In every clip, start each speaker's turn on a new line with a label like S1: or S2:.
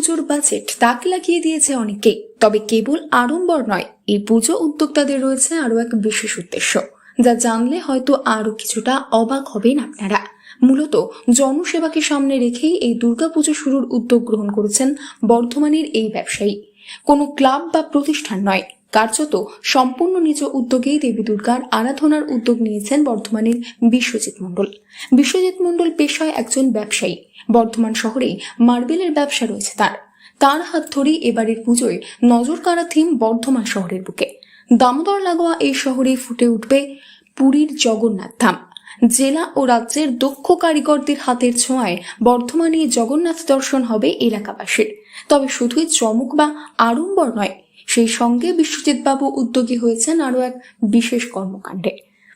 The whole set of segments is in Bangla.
S1: পুজোর বাজেট তাক লাগিয়ে দিয়েছে অনেকেই। তবে কেবল আড়ম্বর নয়, এই পুজো উদ্যোক্তাদের রয়েছে আরো এক বিশেষ উদ্দেশ্য, যা জানলে হয়তো আরো কিছুটা অবাক হবেন আপনারা। মূলত জনসেবাকে সামনে রেখেই এই দুর্গাপুজো শুরুর উদ্যোগ গ্রহণ করেছেন বর্ধমানের এই ব্যবসায়ী। কোনো ক্লাব বা প্রতিষ্ঠান নয়, কার্যত সম্পূর্ণ নিজ উদ্যোগেই দেবী দুর্গার আরাধনার উদ্যোগ নিয়েছেন বর্ধমানের বিশ্বজিৎ মণ্ডল। বিশ্বজিৎ মণ্ডল পেশায় একজন ব্যবসায়ী। বর্ধমান শহরেই মার্বেলের ব্যবসা রয়েছে তার হাত ধরেই এবারের পুজোয় নজর কাড়া থিম বর্ধমান শহরের বুকে। দামোদর লাগোয়া এই শহরে ফুটে উঠবে পুরীর জগন্নাথ ধাম। জেলা ও রাজ্যের দক্ষ কারিগরদের হাতের ছোঁয়ায় বর্ধমানে জগন্নাথ দর্শন হবে এলাকাবাসীর। তবে শুধুই চমক বা আড়ম্বর নয়, সেই সঙ্গে বিশ্বজিৎ বাবু উদ্যোগী হয়েছেন আরো এক বিশেষ কর্মকাণ্ডে।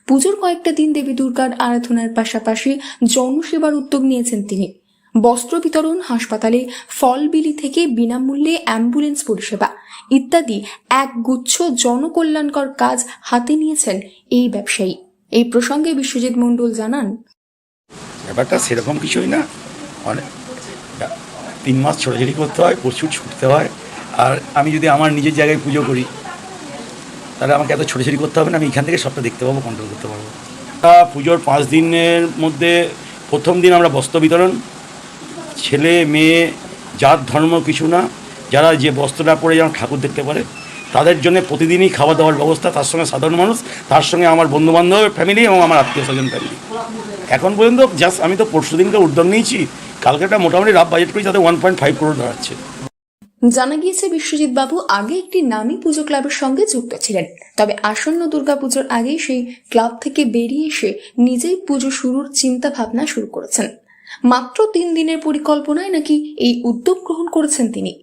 S1: পুজোর কয়েকটা দিন দেবী দুর্গার আরাধনার পাশাপাশি জনসেবার উদ্যোগ নিয়েছেন তিনি। বস্ত্র বিতরণ, হাসপাতালে ফল বিলি থেকে বিনামূল্যে অ্যাম্বুলেন্স পরিষেবা ইত্যাদি এক গুচ্ছ জনকল্যাণকর কাজ হাতে নিয়েছেন এই ব্যবসায়ী। এই প্রসঙ্গে বিশ্বজিৎ মণ্ডল জানান,
S2: ব্যাপারটা সেরকম কিছুই না, অনেক 3 মাস ছোটাছুটি করতে হয়, প্রচুর ছুটতে হয়। আর আমি যদি আমার নিজের জায়গায় পুজো করি তাহলে আমাকে এত ছোটাছুটি করতে হবে না, আমি এখান থেকে সবটা দেখতে পাবো, কন্ট্রোল করতে পারবো। পুজোর 5 দিনের মধ্যে প্রথম দিন আমরা বস্ত্র বিতরণ, ছেলে মেয়ে জাত ধর্ম কিছু না, যারা যে বস্ত্রটা পরে যেন ঠাকুর দেখতে পারে তাদের জন্য প্রতিদিনই খাওয়া দাওয়ার ব্যবস্থা, তার সঙ্গে সাধারণ মানুষ, তার সঙ্গে আমার বন্ধুবান্ধবের ফ্যামিলি এবং আমার আত্মীয় স্বজন ফ্যামিলি। এখন পর্যন্ত জাস্ট আমি তো পরশু দিনকে উদ্যোগ নিয়েছি, কালকেটা মোটামুটি রাফ বাজেট করি, যাতে 1.5 করোড় দাঁড়াচ্ছে।
S1: জানা গিয়েছে বিশ্বজিৎ বাবু আগে একটি নামী পুজো ক্লাবের সঙ্গে যুক্ত ছিলেন। তবে আসন্ন দুর্গাপুজোর আগেই সেই ক্লাব থেকে বেরিয়ে এসে নিজেই পুজো শুরুর চিন্তা ভাবনা শুরু করেছেন। মাত্র 3 দিনের পরিকল্পনায় নাকি এই উদ্যোগ গ্রহণ করেছেন তিনি।